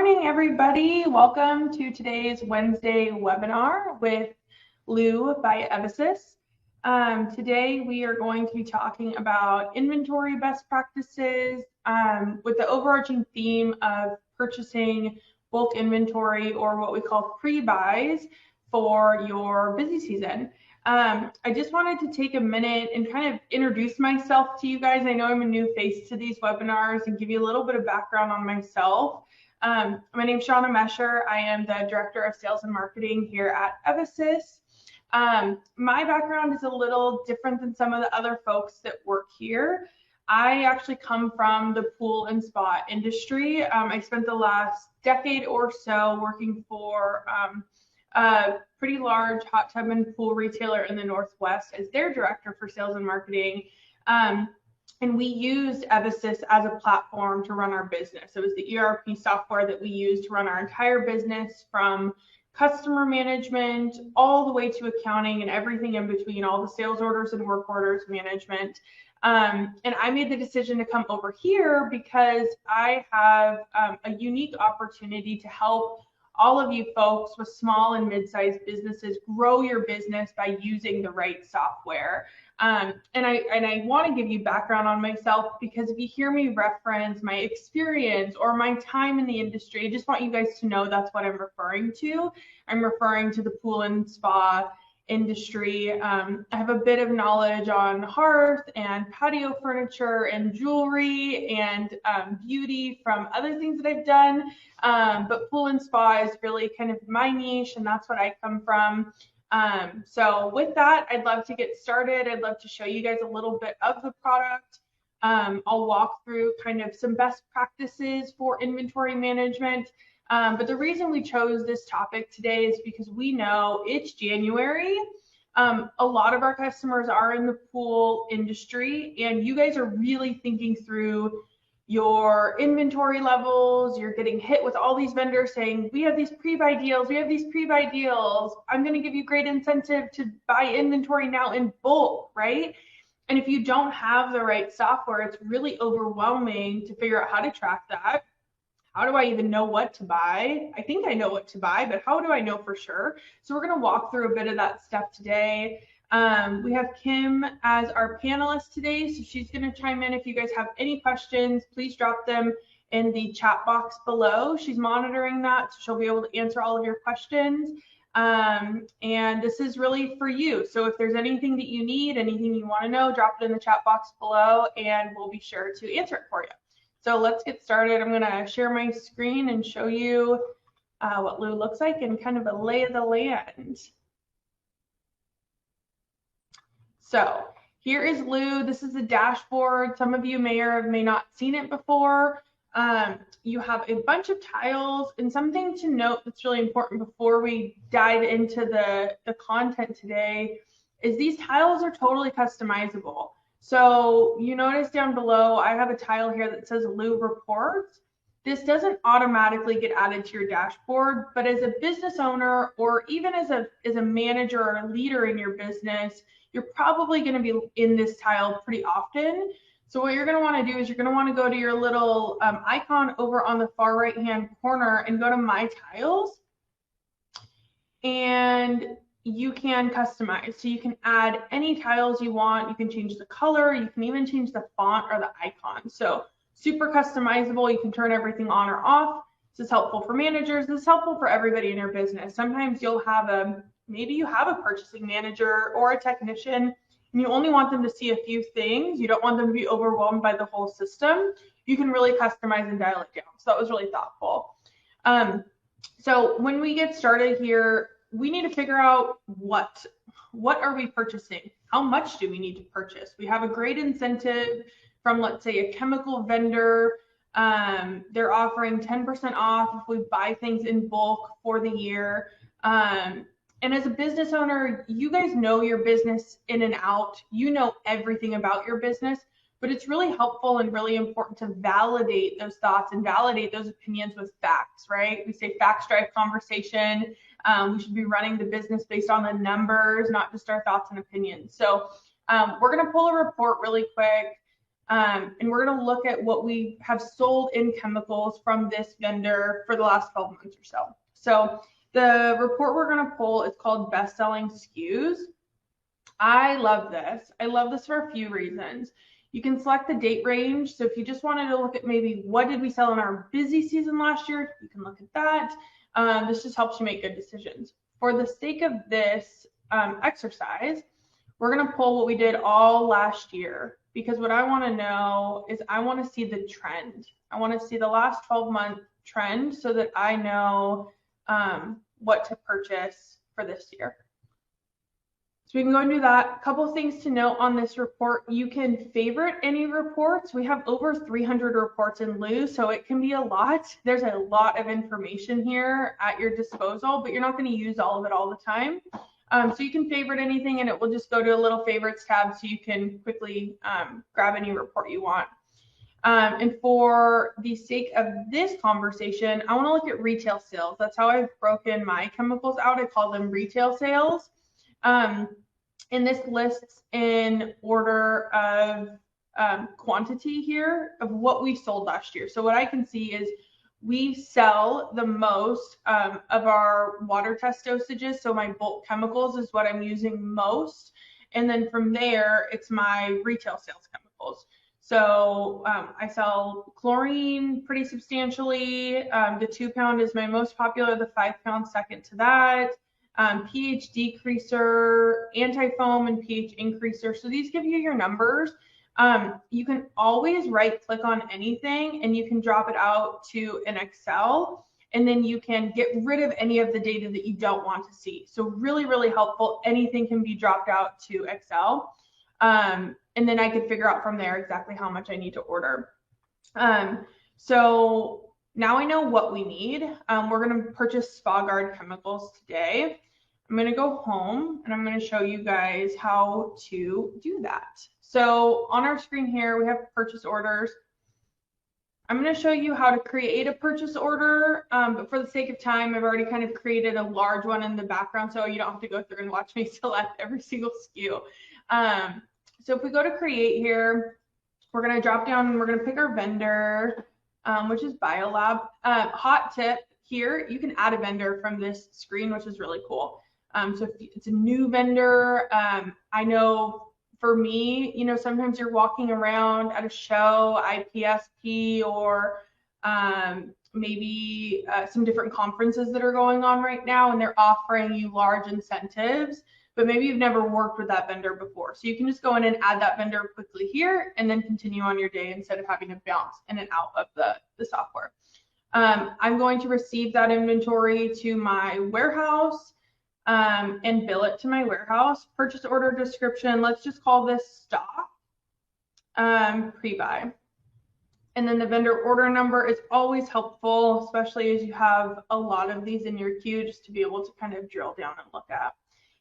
morning, everybody. Welcome to today's Wednesday webinar with Lou by Evisys. Today we are going to be talking about inventory best practices with the overarching theme of purchasing bulk inventory, or what we call pre-buys, for your busy season. I just wanted to take a minute and kind of introduce myself to you guys. I know I'm a new face to these webinars, and give you a little bit of background on myself. My name is Shauna Mesher. I am the Director of Sales and Marketing here at Evisys. My background is a little different than some of the other folks that work here. I actually come from the pool and spa industry. I spent the last decade or so working for a pretty large hot tub and pool retailer in the Northwest as their Director for Sales and Marketing. And we used Evisys as a platform to run our business. It was the ERP software that we used to run our entire business, from customer management all the way to accounting and everything in between, all the sales orders and work orders management. And I made the decision to come over here because I have a unique opportunity to help all of you folks with small and mid-sized businesses grow your business by using the right software. And I want to give you background on myself, because if you hear me reference my experience or my time in the industry, I just want you guys to know that's what I'm referring to. I'm referring to the pool and spa industry. I have a bit of knowledge on hearth and patio furniture and jewelry and beauty from other things that I've done. But pool and spa is really kind of my niche, and that's what I come from. So with that, I'd love to get started. I'd love to show you guys a little bit of the product. I'll walk through kind of some best practices for inventory management. But the reason we chose this topic today is because we know it's January. A lot of our customers are in the pool industry, and you guys are really thinking through your inventory levels. You're getting hit with all these vendors saying, we have these pre-buy deals, we have these pre-buy deals. I'm going to give you great incentive to buy inventory now in bulk, right? And if you don't have the right software, it's really overwhelming to figure out how to track that. How do I even know what to buy? I think I know what to buy, but how do I know for sure? So we're going to walk through a bit of that stuff today. We have Kim as our panelist today, so she's going to chime in. If you guys have any questions, please drop them in the chat box below. She's monitoring that, so she'll be able to answer all of your questions. And this is really for you. So if there's anything that you need, anything you want to know, drop it in the chat box below, and we'll be sure to answer it for you. So let's get started. I'm going to share my screen and show you what Lou looks like and kind of a lay of the land. So here is Lou. This is a dashboard. Some of you may or may not seen it before. You have a bunch of tiles, and something to note that's really important before we dive into the content today is these tiles are totally customizable. So you notice down below, I have a tile here that says Lou Reports. This doesn't automatically get added to your dashboard, but as a business owner, or even as a manager or a leader in your business, you're probably going to be in this tile pretty often. So what you're going to want to do is you're going to want to go to your little icon over on the far right hand corner and go to My Tiles. And you can customize. So you can add any tiles you want. You can change the color. You can even change the font or the icon. So super customizable. You can turn everything on or off. This is helpful for managers. This is helpful for everybody in your business. Sometimes you'll have maybe you have a purchasing manager or a technician, and you only want them to see a few things. You don't want them to be overwhelmed by the whole system. You can really customize and dial it down. So that was really thoughtful. So when we get started here, we need to figure out what are we purchasing? How much do we need to purchase? We have a great incentive from, let's say, a chemical vendor. They're offering 10% off if we buy things in bulk for the year. And as a business owner, you guys know your business in and out. You know everything about your business, but it's really helpful and really important to validate those thoughts and validate those opinions with facts, right? We say facts drive conversation. We should be running the business based on the numbers, not just our thoughts and opinions. So we're going to pull a report really quick. And we're going to look at what we have sold in chemicals from this vendor for the last 12 months or so. So the report we're going to pull is called Best Selling SKUs. I love this. I love this for a few reasons. You can select the date range. So if you just wanted to look at maybe what did we sell in our busy season last year, you can look at that. This just helps you make good decisions. For the sake of this exercise, we're going to pull what we did all last year, because what I want to know is I want to see the trend. I want to see the last 12-month trend so that I know what to purchase for this year. So we can go and do that. A couple things to note on this report. You can favorite any reports. We have over 300 reports in Lou, so it can be a lot. There's a lot of information here at your disposal, but you're not going to use all of it all the time. So you can favorite anything and it will just go to a little favorites tab so you can quickly grab any report you want. And for the sake of this conversation, I want to look at retail sales. That's how I've broken my chemicals out. I call them retail sales. And this lists in order of quantity here of what we sold last year. So what I can see is we sell the most of our water test dosages. So my bulk chemicals is what I'm using most. And then from there, it's my retail sales chemicals. So I sell chlorine pretty substantially. The 2-pound is my most popular, the 5-pound second to that. pH decreaser, anti-foam, and pH increaser. So these give you your numbers. You can always right-click on anything and you can drop it out to an Excel, and then you can get rid of any of the data that you don't want to see. So really, really helpful. Anything can be dropped out to Excel. And then I could figure out from there exactly how much I need to order. So now I know what we need. We're going to purchase Spa Guard chemicals today. I'm going to go home and I'm going to show you guys how to do that. So on our screen here, we have purchase orders. I'm going to show you how to create a purchase order, but for the sake of time, I've already kind of created a large one in the background, so you don't have to go through and watch me select every single SKU. So if we go to create here, we're going to drop down and we're going to pick our vendor, which is Biolab. Hot tip here, you can add a vendor from this screen, which is really cool. So if it's a new vendor, I know for me, you know, sometimes you're walking around at a show, IPSP, or maybe some different conferences that are going on right now, and they're offering you large incentives, but maybe you've never worked with that vendor before. So you can just go in and add that vendor quickly here and then continue on your day instead of having to bounce in and out of the software. I'm going to receive that inventory to my warehouse and bill it to my warehouse. Purchase order description, let's just call this stock, pre-buy. And then the vendor order number is always helpful, especially as you have a lot of these in your queue, just to be able to kind of drill down and look at.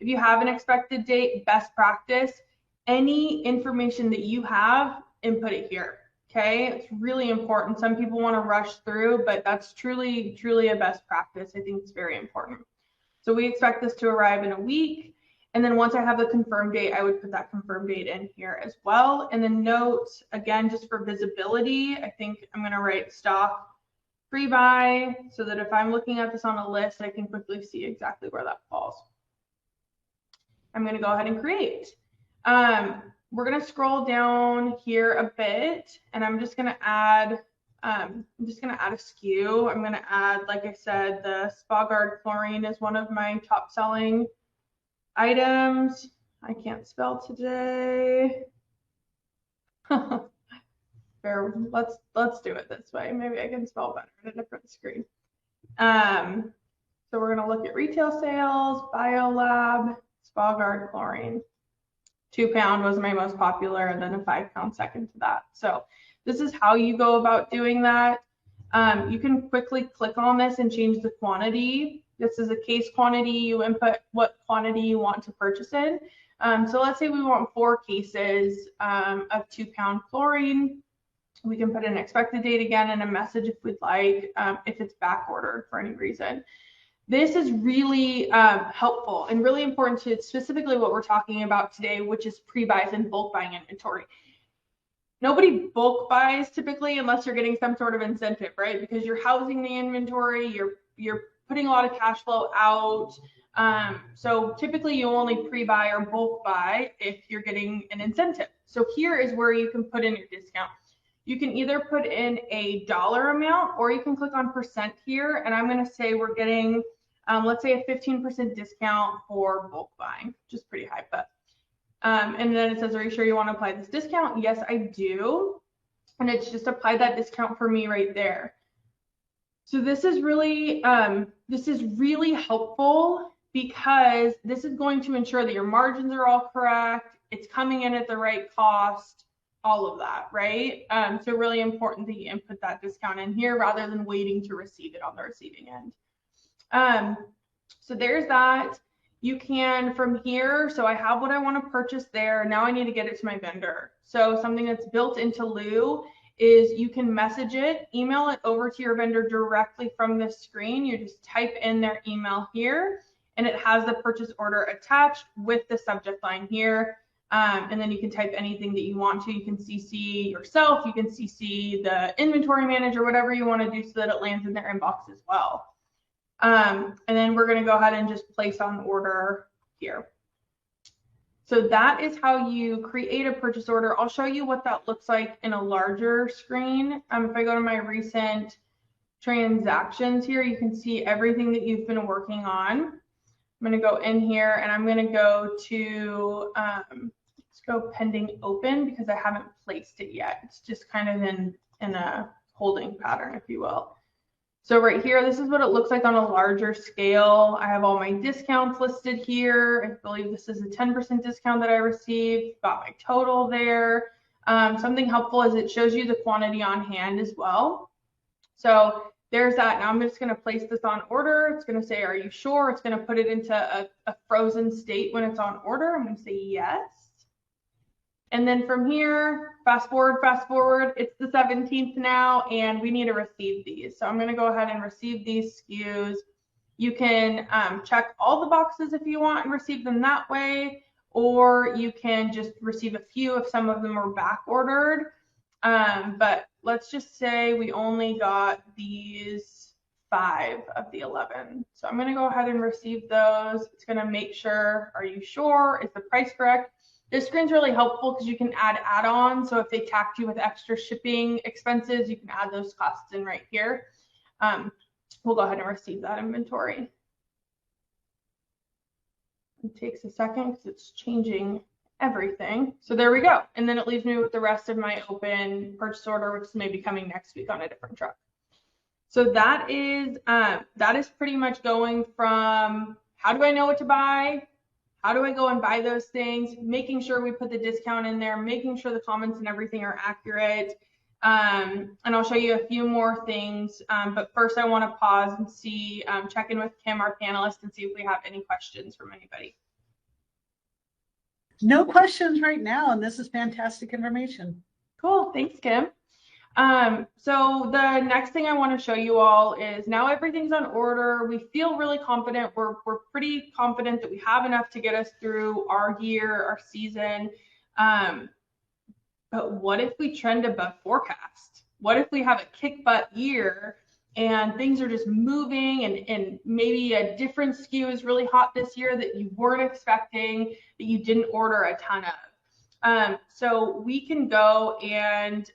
If you have an expected date, best practice, any information that you have, input it here. Okay, it's really important. Some people want to rush through, but that's truly, truly a best practice. I think it's very important. So we expect this to arrive in a week. And then once I have the confirmed date, I would put that confirmed date in here as well. And then note, again, just for visibility, I think I'm going to write stock pre-buy so that if I'm looking at this on a list, I can quickly see exactly where that falls. I'm going to go ahead and create. We're going to scroll down here a bit, and I'm just going to add a SKU. I'm going to add, like I said, the Spa Guard chlorine is one of my top selling items. I can't spell today. Let's do it this way. Maybe I can spell better on a different screen. So we're going to look at retail sales, Biolab, Spa Guard chlorine. 2-pound was my most popular, and then a 5-pound second to that. So this is how you go about doing that. You can quickly click on this and change the quantity. This is a case quantity. You input what quantity you want to purchase in. So let's say we want 4 cases of 2-pound chlorine. We can put an expected date again and a message if we'd like, if it's back ordered for any reason. This is really helpful and really important to specifically what we're talking about today, which is pre-buys and bulk buying inventory. nobody bulk buys typically unless you're getting some sort of incentive, right? Because you're housing the inventory, you're putting a lot of cash flow out. So typically you only pre-buy or bulk buy if you're getting an incentive. So here is where you can put in your discount. You can either put in a dollar amount or you can click on percent here. And I'm going to say we're getting, let's say a 15% discount for bulk buying, which is pretty high, but and then it says, are you sure you want to apply this discount? Yes, I do. And it's just applied that discount for me right there. So this is really helpful because this is going to ensure that your margins are all correct. It's coming in at the right cost, all of that, right? So really important that you input that discount in here rather than waiting to receive it on the receiving end. So there's that. You can from here, so I have what I want to purchase there. Now I need to get it to my vendor. So something that's built into Lou is you can message it, email it over to your vendor directly from this screen. You just type in their email here and it has the purchase order attached with the subject line here. And then you can type anything that you want to. You can CC yourself, you can CC the inventory manager, whatever you want to do so that it lands in their inbox as well. And then we're going to go ahead and just place on order here. So that is how you create a purchase order. I'll show you what that looks like in a larger screen. If I go to my recent transactions here, you can see everything that you've been working on. I'm going to go in here and I'm going to go to, let's go pending open because I haven't placed it yet. It's just kind of in a holding pattern, if you will. So right here, this is what it looks like on a larger scale. I have all my discounts listed here. I believe this is a 10% discount that I received. Got my total there. Something helpful is it shows you the quantity on hand as well. So there's that. Now I'm just going to place this on order. It's going to say, are you sure? It's going to put it into a frozen state when it's on order. I'm going to say yes. And then from here, fast forward, it's the 17th now, and we need to receive these. So I'm going to go ahead and receive these SKUs. You can check all the boxes if you want and receive them that way, or you can just receive a few if some of them are back ordered. But let's just say we only got these 5 of the 11. So I'm going to go ahead and receive those. It's going to make sure, are you sure? Is the price correct? This screen's really helpful because you can add add-ons. So if they tagged you with extra shipping expenses, you can add those costs in right here. We'll go ahead and receive that inventory. It takes a second because it's changing everything. So there we go. And then it leaves me with the rest of my open purchase order, which is maybe coming next week on a different truck. So that is pretty much going from how do I know what to buy? How do I go and buy those things? Making sure we put the discount in there, making sure the comments and everything are accurate. And I'll show you a few more things. But first I want to pause and see, check in with Kim, our panelist, and see if we have any questions from anybody. No questions right now, and this is fantastic information. Cool, thanks, Kim. So the next thing I want to show you all is now everything's on order. We feel really confident. We're pretty confident that we have enough to get us through our year, our season. But what if we trend above forecast? What if we have a kick butt year and things are just moving and maybe a different SKU is really hot this year that you weren't expecting, that you didn't order a ton of? So we can go and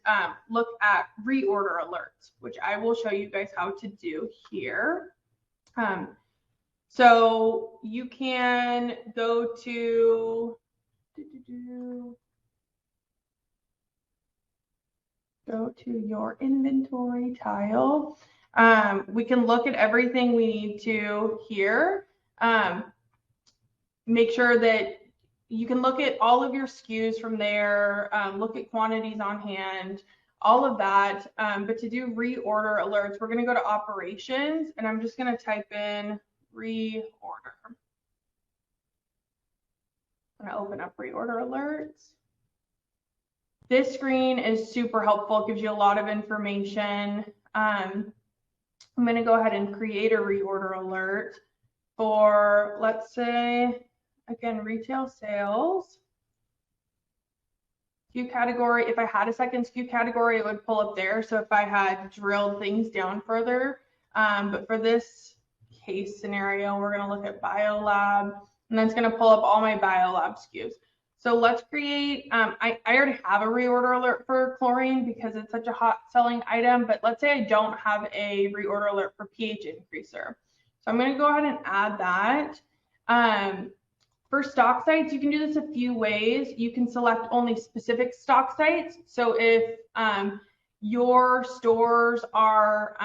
look at reorder alerts, which I will show you guys how to do here. So you can go to your inventory tile. We can look at everything we need to here. Make sure that you can look at all of your SKUs from there, look at quantities on hand, all of that. But to do reorder alerts, we're going to go to operations, and I'm just going to type in reorder. I'm going to open up reorder alerts. This screen is super helpful. It gives you a lot of information. I'm going to go ahead and create a reorder alert for, let's say, again, retail sales. SKU category. If I had a second SKU category, it would pull up there. So if I had drilled things down further, but for this case scenario, we're going to look at biolab, and that's going to pull up all my biolab SKUs. So let's create, I already have a reorder alert for chlorine because it's such a hot selling item, but let's say I don't have a reorder alert for pH increaser. So I'm going to go ahead and add that. For stock sites, you can do this a few ways. You can select only specific stock sites. So if your stores are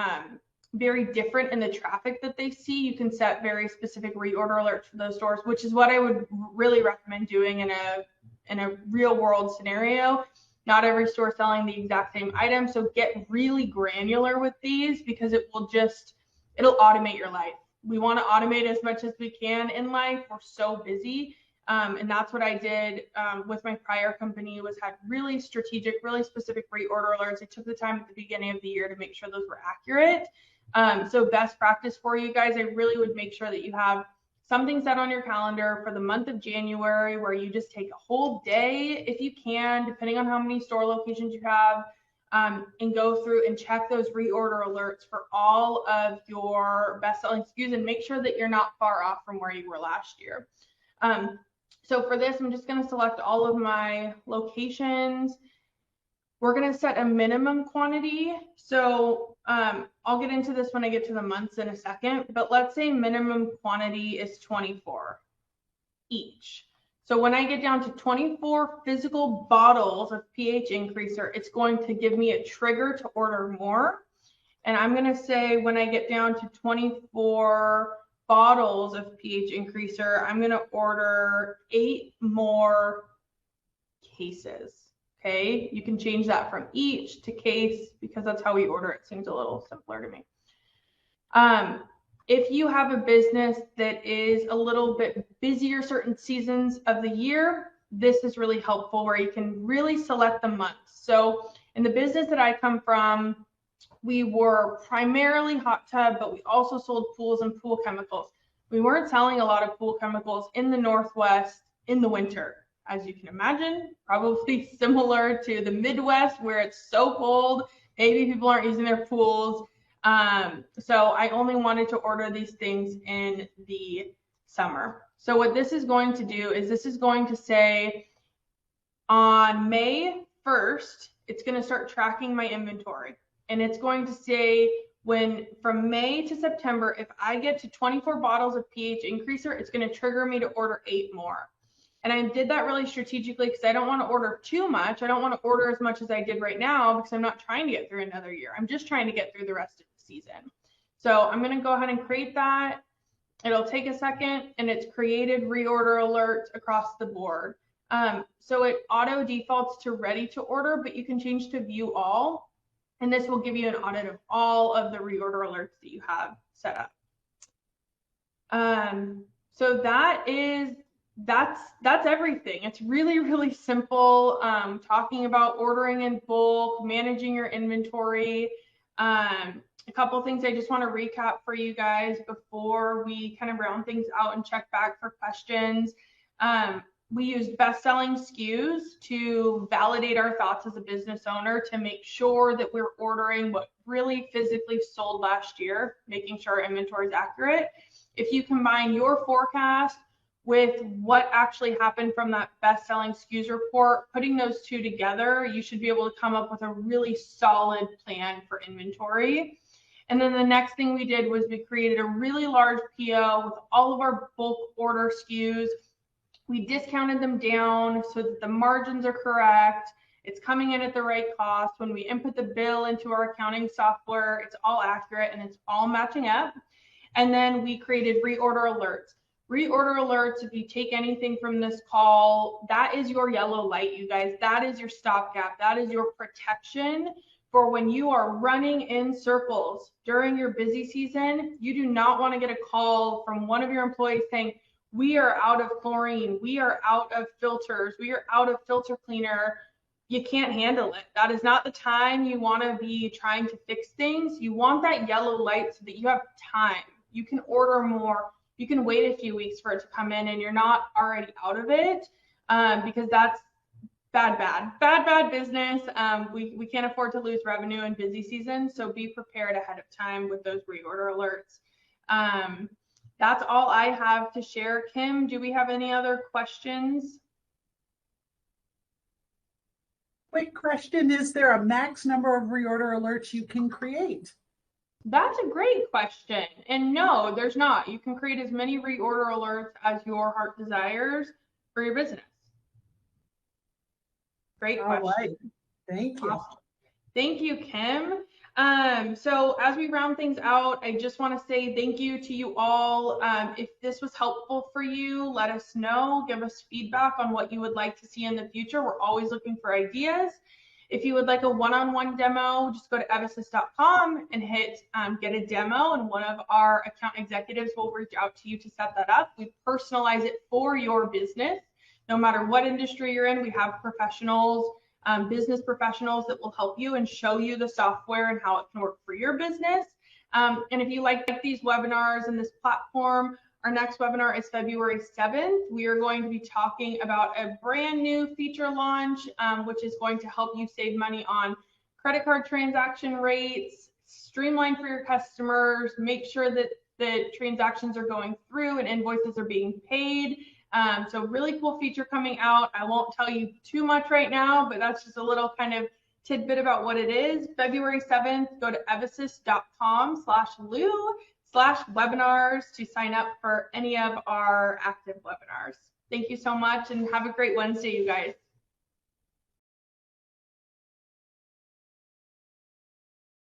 very different in the traffic that they see, you can set very specific reorder alerts for those stores, which is what I would really recommend doing in a real world scenario. Not every store is selling the exact same item, so get really granular with these because it'll automate your life. We want to automate as much as we can in life. We're so busy. And that's what I did with my prior company, was had really strategic, really specific reorder alerts. I took the time at the beginning of the year to make sure those were accurate. So best practice for you guys, I really would make sure that you have something set on your calendar for the month of January where you just take a whole day, if you can, depending on how many store locations you have, and go through and check those reorder alerts for all of your best-selling SKUs and make sure that you're not far off from where you were last year. So for this, I'm just going to select all of my locations. We're going to set a minimum quantity. So I'll get into this when I get to the months in a second, but let's say minimum quantity is 24 each. So when I get down to 24 physical bottles of pH increaser, it's going to give me a trigger to order more. And I'm going to say when I get down to 24 bottles of pH increaser, I'm going to order 8 more cases. Okay, you can change that from each to case because that's how we order it. Seems a little simpler to me. If you have a business that is a little bit busier certain seasons of the year, this is really helpful where you can really select the months. So in the business that I come from, we were primarily hot tub, but we also sold pools and pool chemicals. We weren't selling a lot of pool chemicals in the Northwest in the winter. As you can imagine, probably similar to the Midwest where it's so cold, maybe people aren't using their pools. So I only wanted to order these things in the summer. So what this is going to do is this is going to say on May 1st, it's going to start tracking my inventory. And it's going to say when from May to September, if I get to 24 bottles of pH increaser, it's going to trigger me to order 8 more. And I did that really strategically because I don't want to order too much. I don't want to order as much as I did right now because I'm not trying to get through another year. I'm just trying to get through the rest of the season. So I'm going to go ahead and create that. It'll take a second, and it's created reorder alerts across the board. So it auto defaults to ready to order, but you can change to view all. And this will give you an audit of all of the reorder alerts that you have set up. So that's everything. It's really, really simple. Talking about ordering in bulk, managing your inventory. A couple things I just want to recap for you guys before we kind of round things out and check back for questions. We used best-selling SKUs to validate our thoughts as a business owner to make sure that we're ordering what really physically sold last year, making sure our inventory is accurate. If you combine your forecast with what actually happened from that best-selling SKUs report, putting those two together, you should be able to come up with a really solid plan for inventory. And then the next thing we did was we created a really large PO with all of our bulk order SKUs. We discounted them down so that the margins are correct. It's coming in at the right cost. When we input the bill into our accounting software, it's all accurate and it's all matching up. And then we created reorder alerts. Reorder alerts, if you take anything from this call, that is your yellow light, you guys. That is your stopgap. That is your protection for when you are running in circles during your busy season. You do not want to get a call from one of your employees saying, we are out of chlorine, we are out of filters, we are out of filter cleaner. You can't handle it. That is not the time you want to be trying to fix things. You want that yellow light so that you have time. You can order more. You can wait a few weeks for it to come in and you're not already out of it, because that's bad business. We can't afford to lose revenue in busy season, so be prepared ahead of time with those reorder alerts. That's all I have to share. Kim, do we have any other questions? Quick question, is there a max number of reorder alerts you can create? That's a great question. And no, there's not. You can create as many reorder alerts as your heart desires for your business. Great All question. right, thank you. Awesome. Thank you, Kim. So as we round things out, I just want to say thank you to you all. If this was helpful for you, let us know. Give us feedback on what you would like to see in the future. We're always looking for ideas. If you would like a one-on-one demo, just go to evassist.com and hit get a demo, and one of our account executives will reach out to you to set that up. We personalize it for your business. No matter what industry you're in, we have professionals, business professionals that will help you and show you the software and how it can work for your business. And if you like these webinars and this platform, our next webinar is February 7th. We are going to be talking about a brand new feature launch, which is going to help you save money on credit card transaction rates, streamline for your customers, make sure that the transactions are going through and invoices are being paid. So really cool feature coming out. I won't tell you too much right now, but that's just a little kind of tidbit about what it is. February 7th, go to evassist.com/Lou/webinars to sign up for any of our active webinars. Thank you so much and have a great Wednesday, you guys.